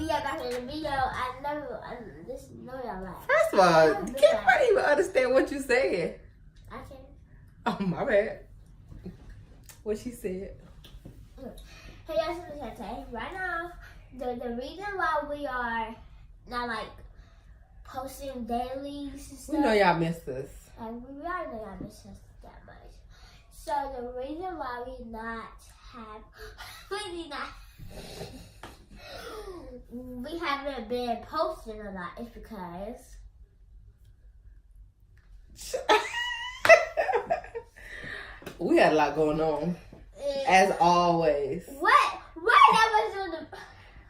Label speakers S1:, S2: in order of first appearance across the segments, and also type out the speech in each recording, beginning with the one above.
S1: be back in the video. I just know y'all like.
S2: First of all, can't nobody even understand what you said.
S1: I can.
S2: Oh, my bad. What she said.
S1: Hey, y'all, this is Chantay. Right now, the reason why we are not like posting dailies and stuff.
S2: We know y'all missed us.
S1: And we already know y'all missed us that much. So the reason why we haven't been posting a lot is because
S2: we had a lot going on, as always.
S1: What? That was on the.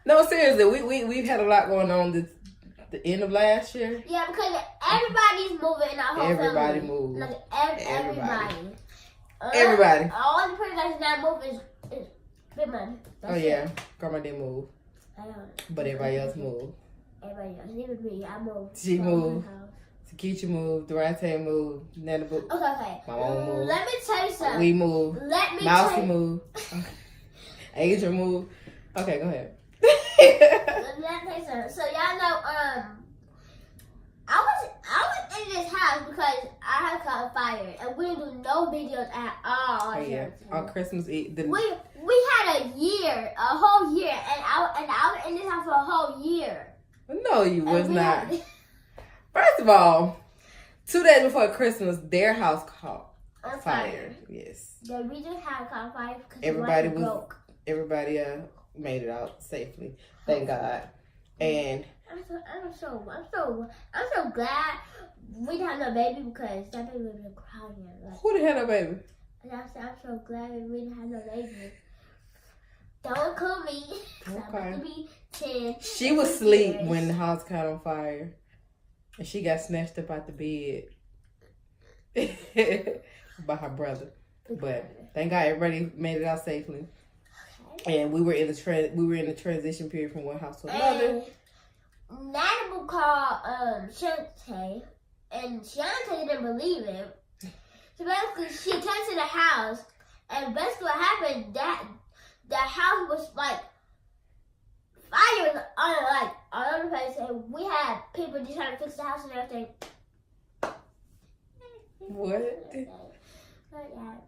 S2: No, seriously, we've had a lot going on the end of last year.
S1: Yeah, because everybody's moving in our whole
S2: Everybody
S1: family.
S2: moved.
S1: Like everybody.
S2: Everybody.
S1: All the person that's not moving is Big Money.
S2: Oh yeah, Grandma didn't move,
S1: I don't.
S2: but everybody else moved.
S1: Everybody else, even me, I moved.
S2: She moved. Takeisha moved. Durante moved. Nana moved.
S1: Okay.
S2: My mama moved.
S1: Let me tell you something.
S2: We moved.
S1: Let me
S2: Mousy
S1: tell you.
S2: moved. Adrian moved. Okay, go ahead.
S1: Let me tell you something. So y'all know, I was in this house because I had caught fire and we didn't do no videos at all.
S2: Oh yeah, on Christmas Eve.
S1: We had a whole year, and I was in this house for a whole year.
S2: No, you was not. First of all, 2 days before Christmas, their house caught fire. Yes.
S1: The reason how it caught fire because
S2: everybody
S1: was broke.
S2: Everybody made it out safely. Thank God. And
S1: I'm so glad we didn't have no baby because that baby would have been crying. Like,
S2: who the hell no baby?
S1: And I'm so glad we didn't have no baby. Don't call me.
S2: Okay.
S1: To be 10.
S2: She was asleep when the house caught on fire. And she got snatched up out the bed by her brother. But thank God everybody made it out safely. Okay. And we were in the transition period from one house to another.
S1: Nana would call Chantay, and Chantay didn't believe it. So basically, she came to the house, and basically what happened, that the house was like, fire was on all over the place, and we had people just trying to fix the house and everything.
S2: What?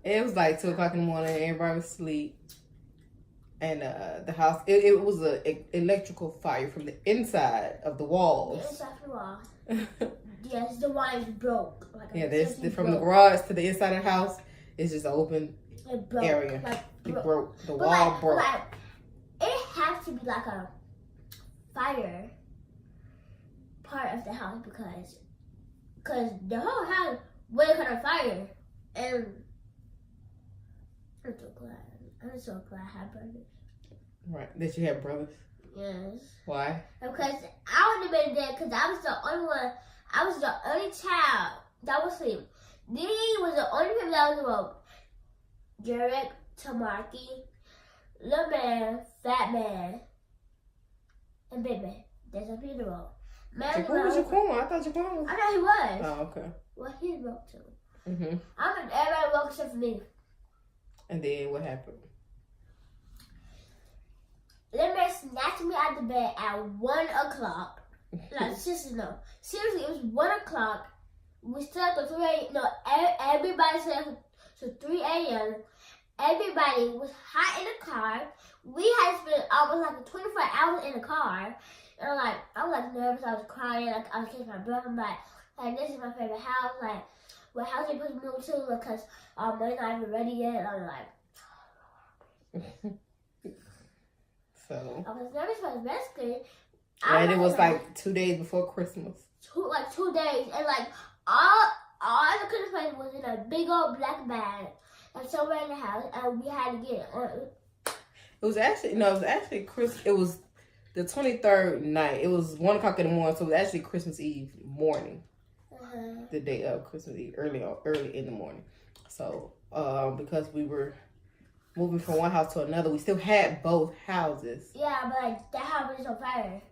S2: It was like 2 o'clock in the morning, everybody was asleep. And the house, it was an electrical fire from the inside of the walls.
S1: The inside of the walls. Yes, the wires broke.
S2: Yeah, from the garage to the inside of the house, it's just an open area. It broke. The wall broke.
S1: It has to be like a fire part of the house because the whole house was on fire. And I'm so glad I had brothers.
S2: Right, that you had brothers?
S1: Yes.
S2: Why?
S1: Because I would have been there because I was the only one. I was the only child that was asleep. Dee was the only people that was awoke. Jarek, Tamaki, Little Man, Fat Man, and Big Man. That's a funeral.
S2: Who was Jaquan? I thought Jaquan was.
S1: I thought he was.
S2: Oh, okay.
S1: Well, he woke too.
S2: Mm-hmm.
S1: Everybody woke except for me.
S2: And then what happened?
S1: Little Man snatched me out of the bed at 1 o'clock. Like, seriously, no. Seriously, it was 1 o'clock. We slept at 3 a.m. No, everybody slept at 3 a.m. Everybody was hot in the car. We had spent almost like 24 hours in the car. And I was nervous. I was crying. I was kissing my brother. I'm like, this is my favorite house. Like, what house are you supposed to move to? Because we're not even ready yet. I'm like,
S2: so.
S1: I was nervous for basically.
S2: And it was like 2 days before Christmas.
S1: 2 days. And all the Christmas presents was in a big old black bag. And somewhere in the house. And we had to get it.
S2: It was actually Christmas. It was the 23rd night. It was 1 o'clock in the morning. So it was actually Christmas Eve morning. The day of Christmas Eve, early in the morning. So, because we were moving from one house to another, we still had both houses.
S1: Yeah, but that house was on fire.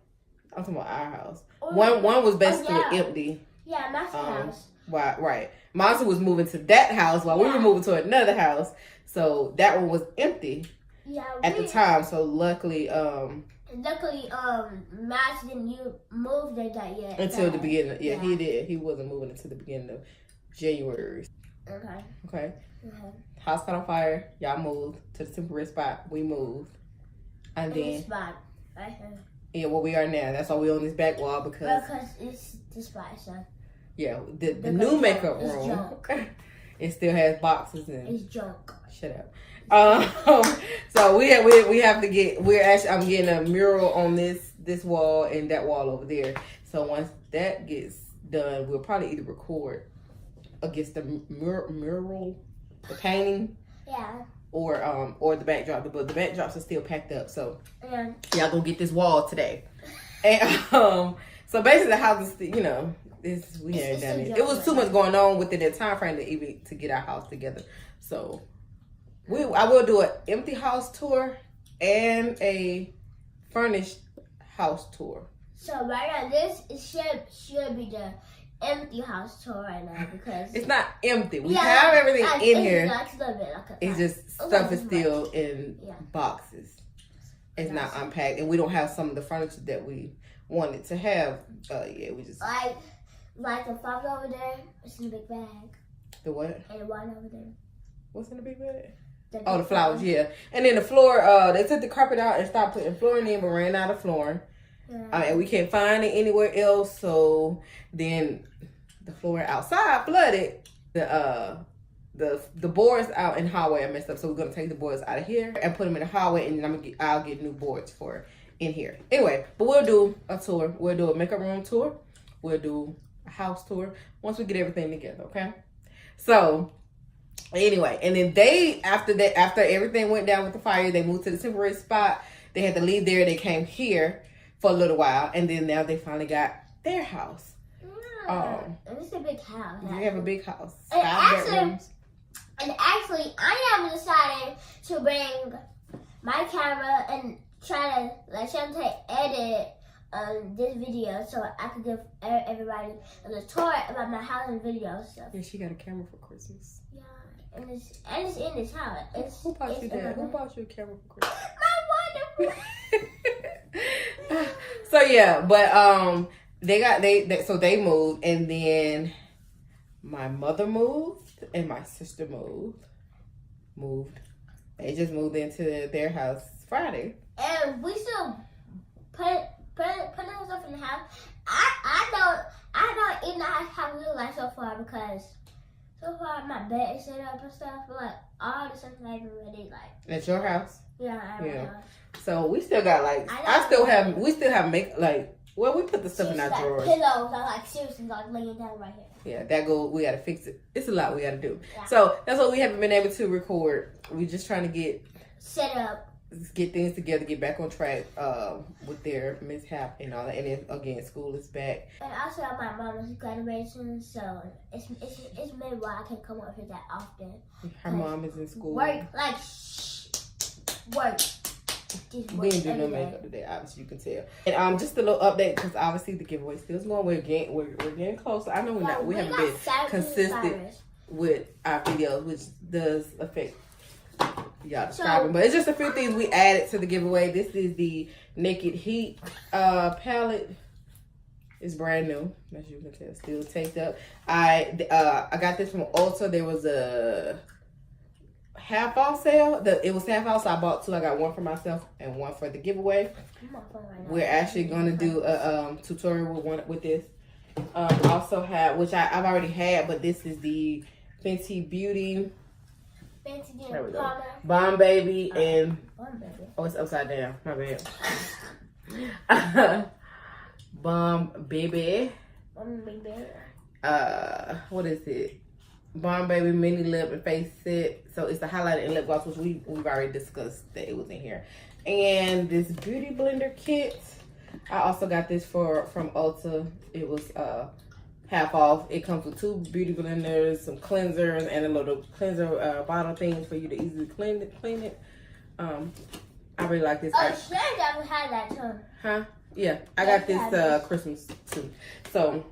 S2: I'm talking about our house. One was basically empty.
S1: Yeah, my house.
S2: Right. Monster was moving to that house while we were moving to another house. So that one was empty.
S1: Yeah.
S2: At the time. So luckily,
S1: Luckily, Max didn't move there that yet.
S2: Until the beginning. Yeah, he did. He wasn't moving until the beginning of January. Okay. House caught on fire. Y'all moved to the temporary spot. We moved. And then
S1: spot. Right here.
S2: Yeah, where we are now. That's why we on this back wall because
S1: it's the spot, so.
S2: Yeah, the new makeup room. It still has boxes and
S1: it's junk.
S2: Shut up. So we have to get. I'm getting a mural on this wall and that wall over there. So once that gets done, we'll probably either record against the mural, the painting.
S1: Yeah.
S2: Or the backdrop, but the backdrops are still packed up. So y'all gonna get this wall today. And so basically the house is, we hadn't done it. It was too much going on within that time frame to get our house together. So I will do an empty house tour and a furnished house tour.
S1: So right now this should be the empty house tour right now because
S2: it's not empty. We have everything in here. It's just stuff is still in boxes. It's not unpacked, and we don't have some of the furniture that we wanted to have. We just
S1: like the flowers over there. It's in a big bag.
S2: The what?
S1: And the wine over there.
S2: What's in the big bag? The flowers, yeah. And then the floor. They took the carpet out and started putting flooring in, but ran out of flooring. And we can't find it anywhere else. So then the floor outside flooded. The boards out in the hallway are messed up. So we're gonna take the boards out of here and put them in the hallway, and then I'll get new boards for in here. Anyway, but we'll do a tour. We'll do a makeup room tour. We'll do a house tour once we get everything together. Okay. So anyway, and then after everything went down with the fire, they moved to the temporary spot. They had to leave there. They came here for a little while, and then now they finally got their house.
S1: It's a big house.
S2: We have a big house.
S1: And actually, I am deciding to bring my camera and try to let Chantay edit this video so I could give everybody a tour about my house and video stuff.
S2: Yeah, she got a camera for Christmas.
S1: Yeah, and it's in this house.
S2: Who bought you that? Who bought you a camera for Christmas?
S1: My wonderful.
S2: So yeah, but they moved, and then my mother moved and my sister moved. They just moved into their house Friday,
S1: and we still putting stuff in the house. I don't even know how we look like so far because so far my bed is set up and stuff, but like all the stuff I even ready like.
S2: At your house?
S1: Yeah.
S2: So we still got we still have we put the stuff in our drawers.
S1: Pillows, I'm seriously laying down right here.
S2: Yeah, we gotta fix it. It's a lot we gotta do. Yeah. So that's what we haven't been able to record. We're just trying to get
S1: set up,
S2: get things together, get back on track with their mishap and all that. And then again, school is back.
S1: And also my mom's graduation, so it's maybe why I can't come up here that often.
S2: Her mom is in school.
S1: Work.
S2: We didn't do no makeup today, obviously you can tell. And just a little update because obviously the giveaway still is going. We're getting closer. I know we haven't been consistent with our videos, which does affect y'all subscribing. But it's just a few things we added to the giveaway. This is the Naked Heat palette. It's brand new, as you can tell, still taped up. I got this from Ulta. There was a half off sale. It was half off, so I bought two. I got one for myself and one for the giveaway. We're actually going to do a tutorial with this. Also have, which I've already had, but this is the Fenty Beauty. There we go. Bomb Baby and it's upside down. My bad. Bomb Baby. What is it? Bomb Baby Mini Lip and Face Set. So it's the highlighter and lip gloss, which we've already discussed that it was in here. And this Beauty Blender kit. I also got this from Ulta. It was half off. It comes with 2 beauty blenders, some cleansers, and a little cleanser bottle thing for you to easily clean it. I really like this.
S1: Oh, Shannon never had that too.
S2: Huh? Yeah, I got this Christmas too. So,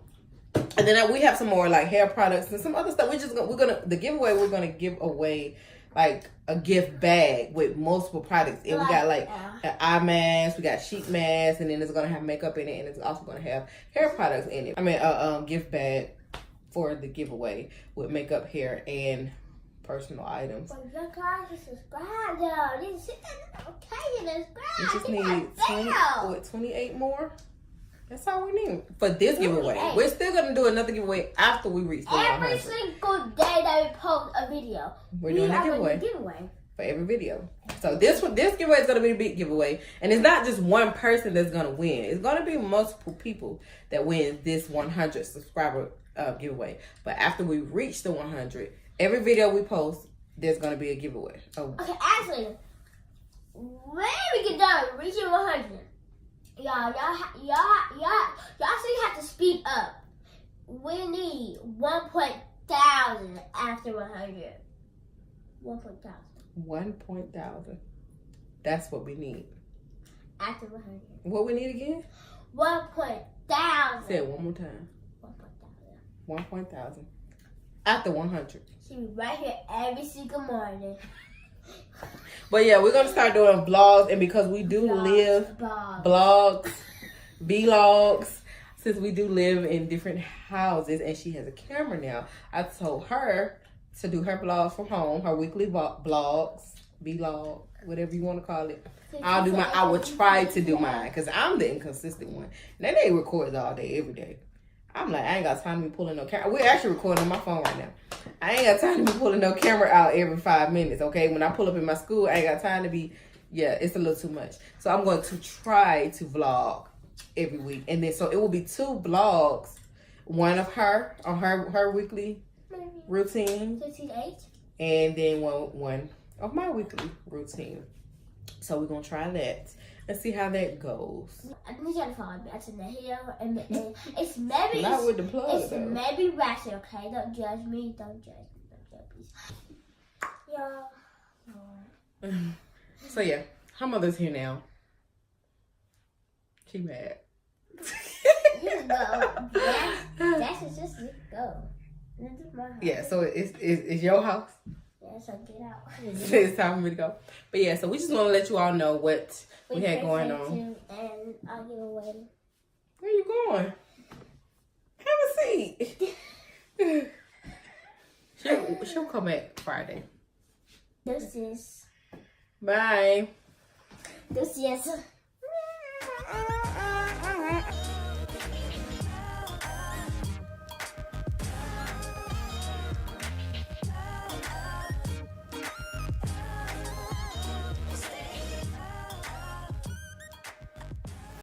S2: and then we have some more like hair products and some other stuff. We're gonna the giveaway. We're gonna give away like a gift bag with multiple products. And we got like an eye mask, we got sheet mask, and then it's gonna have makeup in it, and it's also gonna have hair products in it. I mean, a gift bag for the giveaway with makeup, hair, and personal items.
S1: But you guys subscribe though. You
S2: just need 28 more. That's all we need for this giveaway. We're still gonna do another giveaway after we reach the 100.
S1: Every single day that we post a video,
S2: we're doing a giveaway for every video. So this giveaway is gonna be a big giveaway, and it's not just one person that's gonna win. It's gonna be multiple people that win this 100 subscriber giveaway. But after we reach the 100, every video we post, there's gonna be a giveaway. Oh.
S1: Okay, actually, when we get done reaching 100. Y'all still have to speed up. We need 1,000 after 100.
S2: 1,000. That's what we need.
S1: After 100.
S2: What we need again?
S1: 1,000.
S2: Say it one more time. 1,000. After 100.
S1: She'll be right here every single morning.
S2: But yeah, we're gonna start doing vlogs, and because we do live vlogs, since we do live in different houses, and she has a camera now, I told her to do her vlogs from home, her weekly vlogs, vlog, whatever you want to call it. I'll do mine. I will try to do mine because I'm the inconsistent one. Now they record all day, every day. I'm like, I ain't got time to be pulling no camera. We're actually recording on my phone right now. I ain't got time to be pulling no camera out every 5 minutes, okay? When I pull up in my school, I ain't got time to be, it's a little too much. So I'm going to try to vlog every week. And then, so it will be 2 vlogs. One of her, on her weekly routine.
S1: 58.
S2: And then one of my weekly routine. So we're going to try that. Let's see how that goes.
S1: I think you gotta follow me. That's in the hill, and it's maybe
S2: not with the plug.
S1: It's though. Maybe ratchet, okay? Don't judge me. Don't judge me. Y'all.
S2: So yeah, her mother's here now. She mad.
S1: You go. That's just go. This is my house.
S2: Yeah. So it's your house.
S1: Yeah. So get out.
S2: It's time for me to go. But yeah, so we just want to let you all know what we had going on.
S1: And I'll give away.
S2: Where you going? Have a seat. She'll come back Friday.
S1: This is.
S2: Bye.
S1: This is.